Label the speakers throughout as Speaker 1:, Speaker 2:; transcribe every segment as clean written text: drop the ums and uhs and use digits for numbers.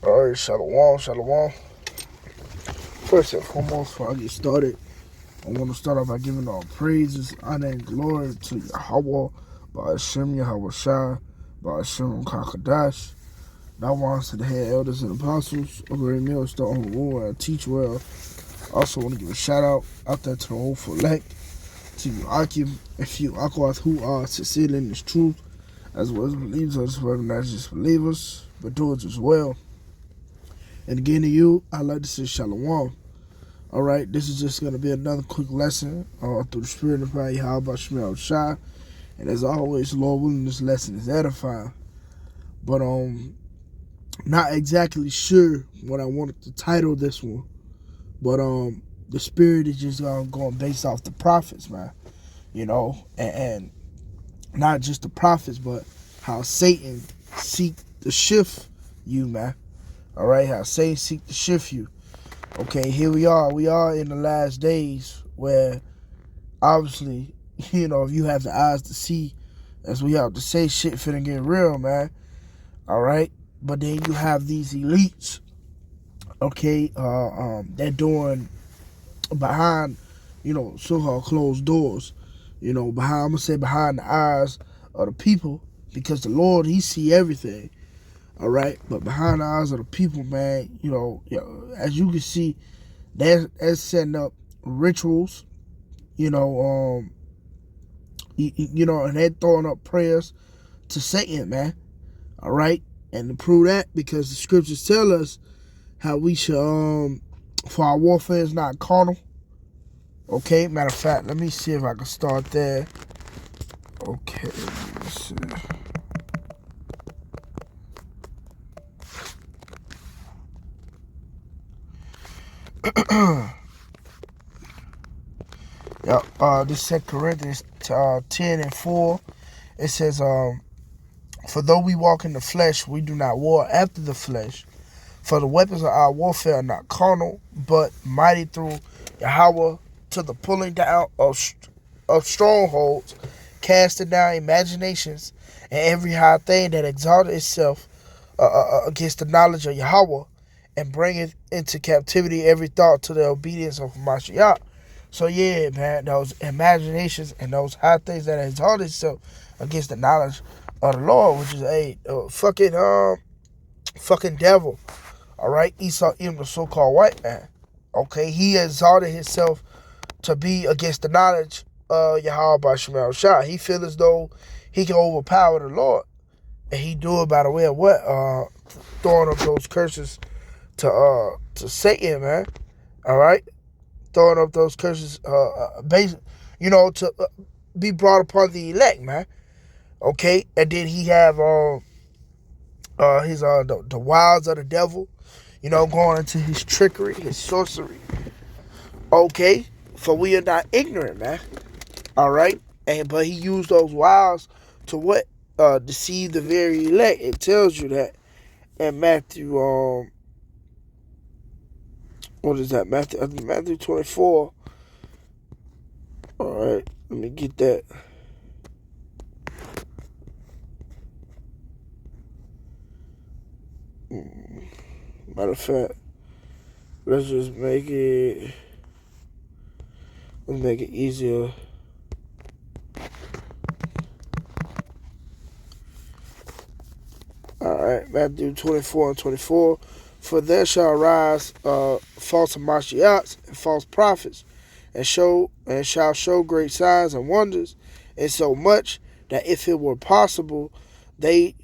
Speaker 1: Alright, shalom, shalom. First and foremost, before I get started, I want to start off by giving all praises, honor, and glory to YAHAWAH, BAHASHAM, YAHAWASHI, BAHASHAM, QADASH. Now wants to the head elders and apostles, a great meal, start on the rule and teach well. I also want to give a shout out there to the whole elect, to you Akim, and few Akwath who are sincerely in this truth, as well as believers, as well as not just believers, but doers as well. And again to you, I'd like to say shalom. Alright, this is just going to be another quick lesson through the Spirit of YAHAWASHI. And as always, Lord willing, this lesson is edifying. But not exactly sure what I wanted to title this one. But the Spirit is just going based off the prophets, man. You know, and not just the prophets, but how Satan seek to shift you, man. All right, how Satan seek to shift you. Okay, here we are. We are in the last days where, obviously, you know, if you have the eyes to see, as we have to say, shit finna get real, man. All right, but then you have these elites. Okay, they're doing behind, you know, so-called closed doors. You know, behind, I'm gonna say behind the eyes of the people, because the Lord, He see everything. All right, but behind the eyes of the people, man, you know, as you can see, they're setting up rituals, you know, and they're throwing up prayers to Satan, man. All right, and to prove that, because the scriptures tell us how we should, for our warfare is not carnal. Okay, matter of fact, let me see if I can start there. Okay, let's see. This 2 Corinthians 10:4. It says, for though we walk in the flesh, we do not war after the flesh. For the weapons of our warfare are not carnal, but mighty through Yahawah to the pulling down of strongholds, casting down imaginations, and every high thing that exalted itself against the knowledge of Yahawah, and bringeth into captivity every thought to the obedience of Mashiach. So yeah, man, those imaginations and those high things that exalt itself against the knowledge of the Lord, which is a fucking devil. All right, Esau, the so-called white man. Okay, he exalted himself to be against the knowledge of Yahweh by Shemal Shah. He feel as though he can overpower the Lord, and he do it by the way of what? Throwing up those curses to Satan, man. All right, throwing up those curses, you know, to be brought upon the elect, man. Okay, and then he have his the wiles of the devil, you know, going into his trickery, his sorcery. Okay, for we are not ignorant, man. All right, but he used those wiles to what? Deceive the very elect. It tells you that in Matthew. What is that? Matthew 24. All right, let me get that. Matter of fact, let's make it easier. All right, Matthew 24:24. For there shall arise false Mashiachs and false prophets, and shall show great signs and wonders, and so much that if it were possible, they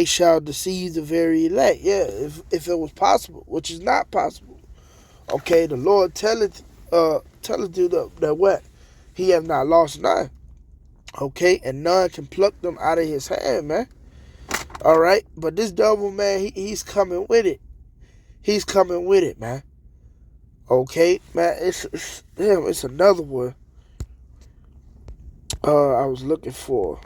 Speaker 1: shall deceive the very elect. Yeah, if it was possible, which is not possible. Okay, the Lord telleth you that what? He have not lost none. Okay, and none can pluck them out of his hand, man. All right, but this devil, man, he's coming with it. He's coming with it, man. Okay, man, it's another one. I was looking for.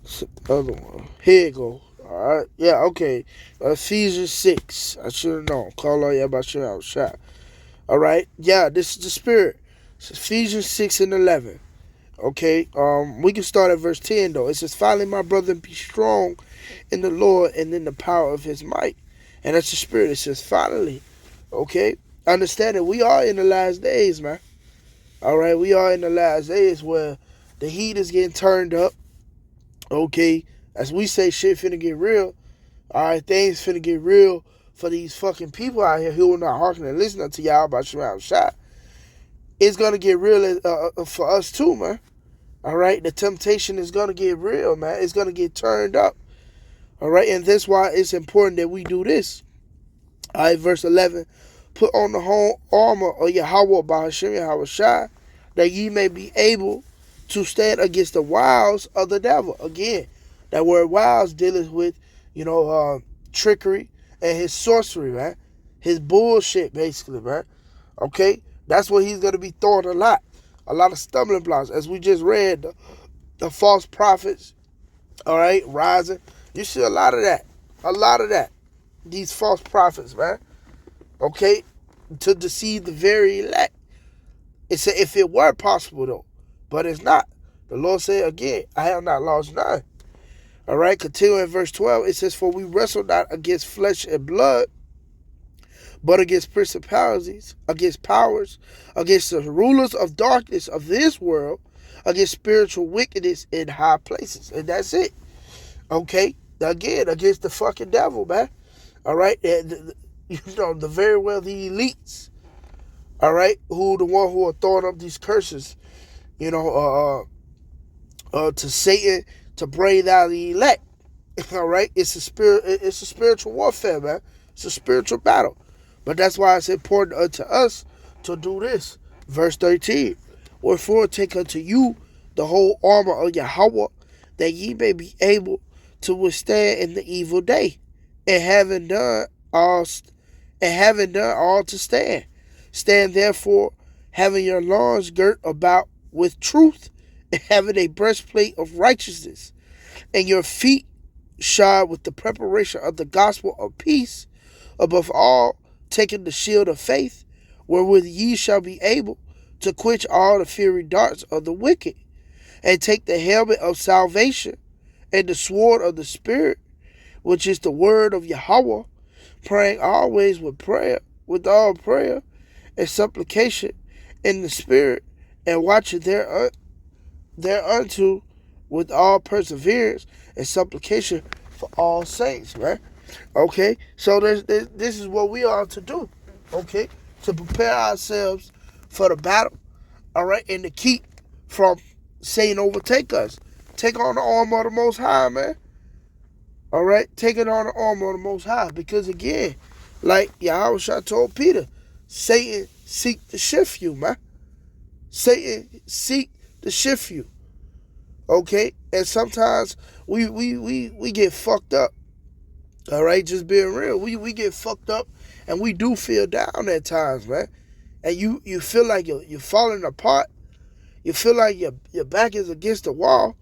Speaker 1: It's another one. Here you go. All Alright? Yeah, okay. Ephesians 6. I should have known. Call on YAHAWASHI. Alright? Yeah, this is the spirit. It's Ephesians 6 and 11. Okay? We can start at verse 10 though. It says, finally, my brethren, be strong in the Lord and in the power of his might. And that's the spirit. It says, finally. Okay? Understand that we are in the last days, man. Alright? We are in the last days where the heat is getting turned up. Okay? As we say, shit finna get real. Alright? Things finna get real for these fucking people out here who are not hearkening and listening to y'all about YAHAWASHI. It's gonna get real for us too, man. Alright? The temptation is gonna get real, man. It's gonna get turned up. Alright? And that's why it's important that we do this. Alright, verse 11. Put on the whole armor of Yahawah, BAHASHAM, YAHAWASHI, that ye may be able to stand against the wiles of the devil. Again, that word wiles dealing with, trickery and his sorcery, man. His bullshit, basically, man. Okay? That's what he's going to be throwing a lot. A lot of stumbling blocks. As we just read, the false prophets, all right, rising. You see a lot of that. A lot of that. These false prophets, man. Okay? To deceive the very elect. It said if it were possible, though. But it's not. The Lord said again, I have not lost none. All right? Continue in verse 12. It says, for we wrestle not against flesh and blood, but against principalities, against powers, against the rulers of darkness of this world, against spiritual wickedness in high places. And that's it. Okay? Again, against the fucking devil, man. All right? The very wealthy elites. All right? Who the one who are throwing up these curses, to Satan to bring down the elect. All right? It's a spiritual warfare, man. It's a spiritual battle. But that's why it's important unto us to do this. Verse 13. Wherefore take unto you the whole armor of Yahawah, that ye may be able to withstand in the evil day, and having done all to stand. Stand therefore, having your loins girt about with truth, and having a breastplate of righteousness, and your feet shod with the preparation of the gospel of peace. Above all, taking the shield of faith, wherewith ye shall be able to quench all the fiery darts of the wicked, and take the helmet of salvation, and the sword of the Spirit, which is the word of Yahawah, praying always with all prayer and supplication in the Spirit, and watching thereunto with all perseverance and supplication for all saints, man. Okay, so this is what we are to do, okay, to prepare ourselves for the battle, all right, and to keep from Satan overtake us. Take on the armor of the Most High, man. All right, take it on the armor of the Most High, because again, like Yahawashi told Peter, Satan seek to shift you, man. Satan seek to shift you, okay, and sometimes we get fucked up. All right, just being real. We get fucked up, and we do feel down at times, man. And you feel like you're falling apart. You feel like your back is against the wall,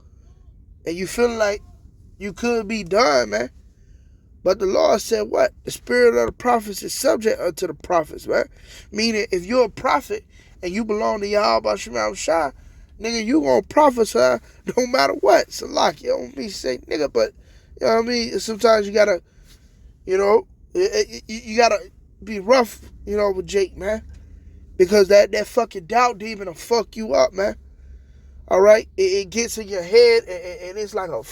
Speaker 1: and you feel like you could be done, man. But the Lord said what? The spirit of the prophets is subject unto the prophets, man. Meaning, if you're a prophet and you belong to YAHAWASHI, nigga, you gonna prophesy no matter what. So like, you don't be saying nigga, but you know what I mean? Sometimes you gotta, you gotta be rough, with Jake, man. Because that fucking doubt demon will fuck you up, man. All right? It gets in your head, and it's like a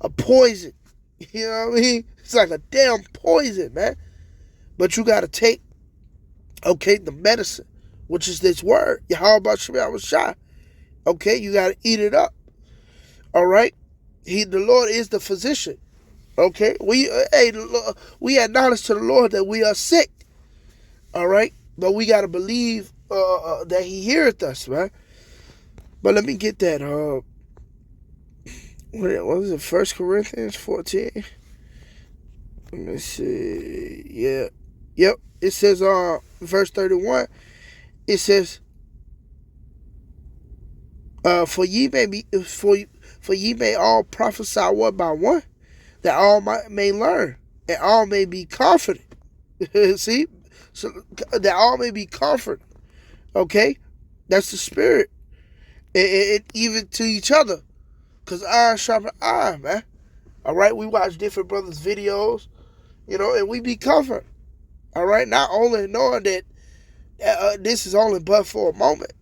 Speaker 1: poison. You know what I mean? It's like a damn poison, man. But you gotta take, the medicine, which is this word. YAHAWASHI. Okay? You gotta eat it up. All right? The Lord is the physician. Okay, we acknowledge to the Lord that we are sick. All right, but we gotta believe that He heareth us, man. But let me get that. What was it? 1 Corinthians 14. Let me see. Yeah, yep. It says, verse 31. It says, for ye may all prophesy one by one, that all may learn, and all may be confident. See? So that all may be comforted. Okay? That's the spirit. And even to each other. Because iron sharpen iron, man. Alright? We watch different brothers' videos, and we be comforted. Alright? Not only knowing that this is only but for a moment,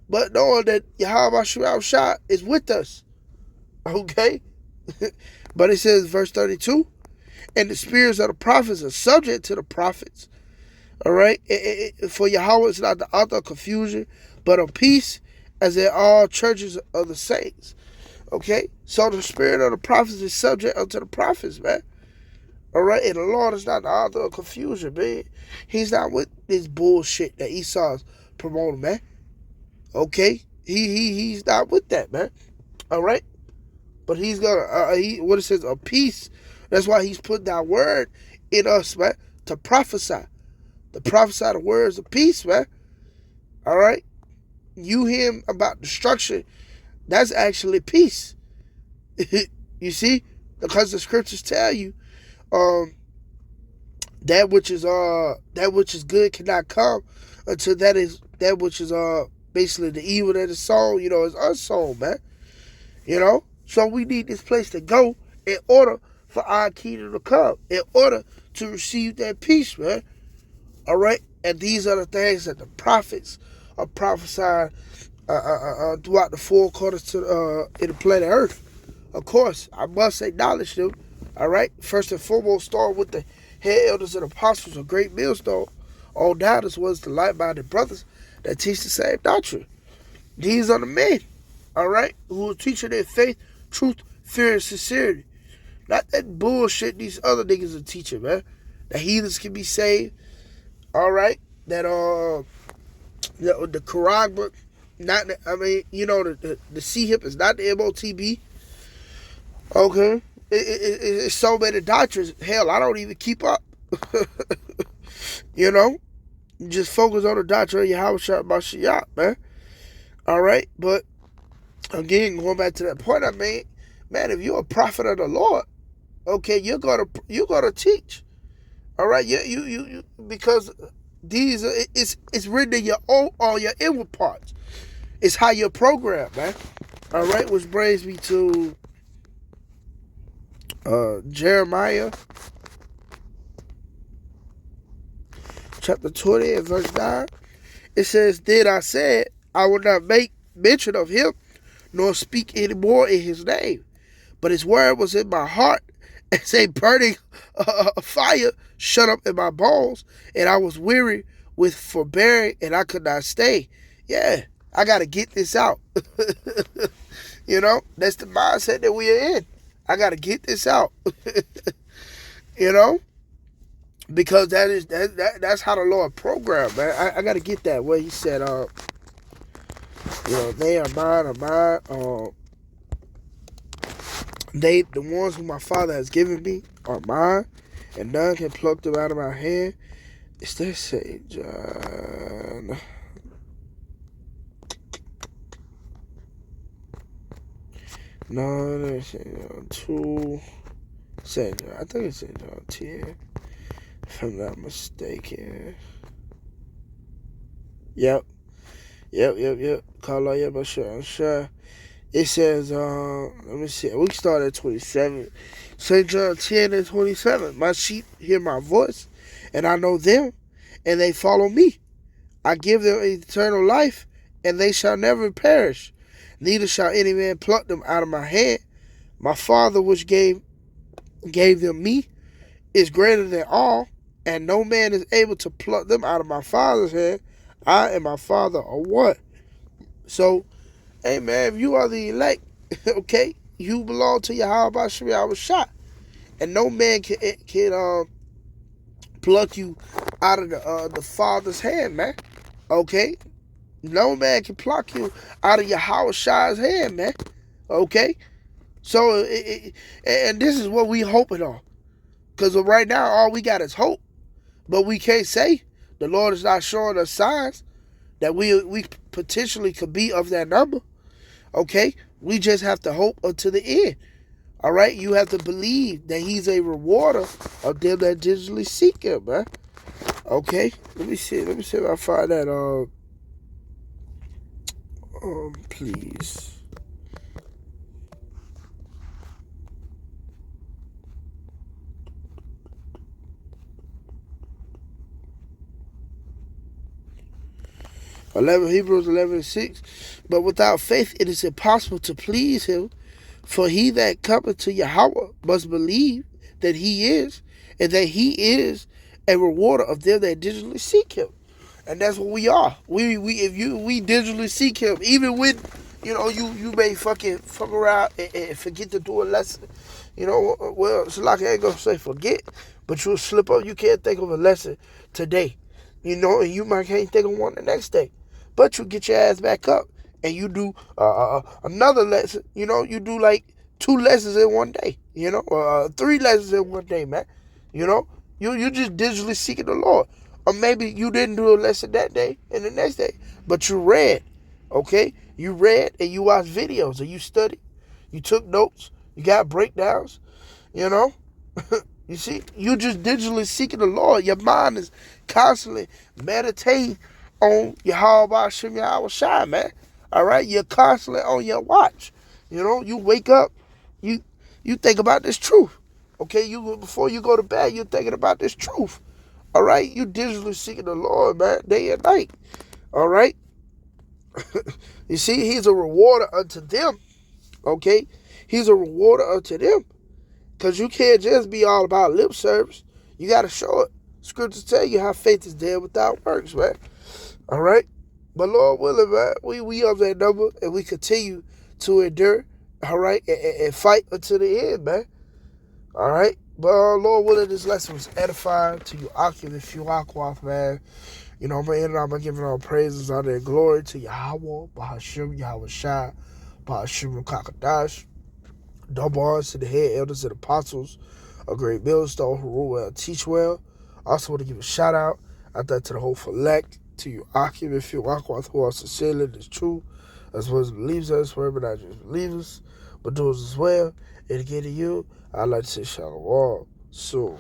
Speaker 1: but knowing that YAHAWASHI is with us. Okay? But it says, verse 32, and the spirits of the prophets are subject to the prophets. All right? For Yahweh is not the author of confusion, but of peace, as in all churches of the saints. Okay? So the spirit of the prophets is subject unto the prophets, man. All right? And the Lord is not the author of confusion, man. He's not with this bullshit that Esau's promoting, man. Okay? He's not with that, man. All right? But he's gonna, what it says, a peace. That's why he's put that word in us, man, to prophesy. To prophesy the words of peace, man. All right? You hear him about destruction. That's actually peace. You see? Because the scriptures tell you, that which is good cannot come until that which is basically the evil that is sown, is unsown, man. So we need this place to go in order for our kingdom to come, in order to receive that peace, man. All right? And these are the things that the prophets are prophesying throughout the four quarters in the planet Earth. Of course, I must acknowledge them. All right? First and foremost, start with the head elders and apostles of great millstone. All doubters was the like-minded brothers that teach the same doctrine. These are the men, all right, who are teaching their faith, truth, fear, and sincerity. Not that bullshit these other niggas are teaching, man. That heathens can be saved, all right. That the Quran book, the C-hip is not the MOTB. Okay, it's so many doctrines. Hell, I don't even keep up. Just focus on the doctrine of YAHAWASHI, man. All right, but again, going back to that point I made, man, if you're a prophet of the Lord, okay, you're gonna teach. All right, you because these it's written in all your inward parts. It's how you're programmed, man. All right, which brings me to Jeremiah chapter 20 and verse 9. It says, "Then I said, I will not make mention of him, nor speak any more in his name. But his word was in my heart, as a burning fire shut up in my bones, and I was weary with forbearing, and I could not stay." Yeah, I got to get this out. That's the mindset that we are in. I got to get this out. Because that's how the Lord programmed, man. I got to get that where he said, they are mine. The ones who my Father has given me are mine, and none can pluck them out of my hand. Is that St. John? No, that's St. John 2. St. John, I think it's St. John 10, if I'm not mistaken. Yep. Call out Yahawah. It says, let me see. We start at 27. St. John 10 and 27. "My sheep hear my voice, and I know them, and they follow me. I give them eternal life, and they shall never perish. Neither shall any man pluck them out of my hand. My Father which gave them me is greater than all, and no man is able to pluck them out of my Father's hand. I and my Father are one." So, hey man, if you are the elect, okay, you belong to YAHAWASHI, and no man can pluck you out of the Father's hand, man. Okay, no man can pluck you out of YAHAWASHI's hand, man. Okay, so and this is what we hoping on, because right now all we got is hope, but we can't say. The Lord is not showing us signs that we potentially could be of that number. Okay? We just have to hope until the end. All right, you have to believe that he's a rewarder of them that diligently seek him, man. Okay, let me see if I find that. Please. Hebrews 11:6. But without faith it is impossible to please him. For he that cometh to Yahawah must believe that he is, and that he is a rewarder of them that diligently seek him. And that's what we are. We digitally seek him. Even when, you may fuck around and forget to do a lesson. Well, it's like I ain't gonna say forget, but you'll slip up. You can't think of a lesson today. And you might can't think of one the next day. But you get your ass back up and you do another lesson. You do like 2 lessons in one day. 3 lessons in one day, man. You just digitally seeking the Lord. Or maybe you didn't do a lesson that day and the next day, but you read, okay? You read and you watched videos and you studied. You took notes. You got breakdowns, You see, you just digitally seeking the Lord. Your mind is constantly meditating on YAHAWASHI, man. All right? You're constantly on your watch. You wake up, you think about this truth. Okay? Before you go to bed, you're thinking about this truth. All right? You digitally seeking the Lord, man, day and night. All right? You see, he's a rewarder unto them. Okay? He's a rewarder unto them. Because you can't just be all about lip service. You got to show it. Scriptures tell you how faith is dead without works, man. All right? But Lord willing, man, we of that number and we continue to endure, all right, and fight until the end, man. All right? But Lord willing, this lesson was edifying to you, if you YAHAWAH, man. I'm going to end it off by giving all praises, honor, and glory to Yahawah, BAHASHAM, YAHWASHI, BAHASHAM, QADASH. Double honors to the head elders and apostles, a great millstone who rule well, teach well. I also want to give a shout out to the whole elect, to you, if you YAHAWAH, who are sincerely and is true, as well as believers us, forever not just believers, but those as well. And again to you, I'd like to say shalom soon.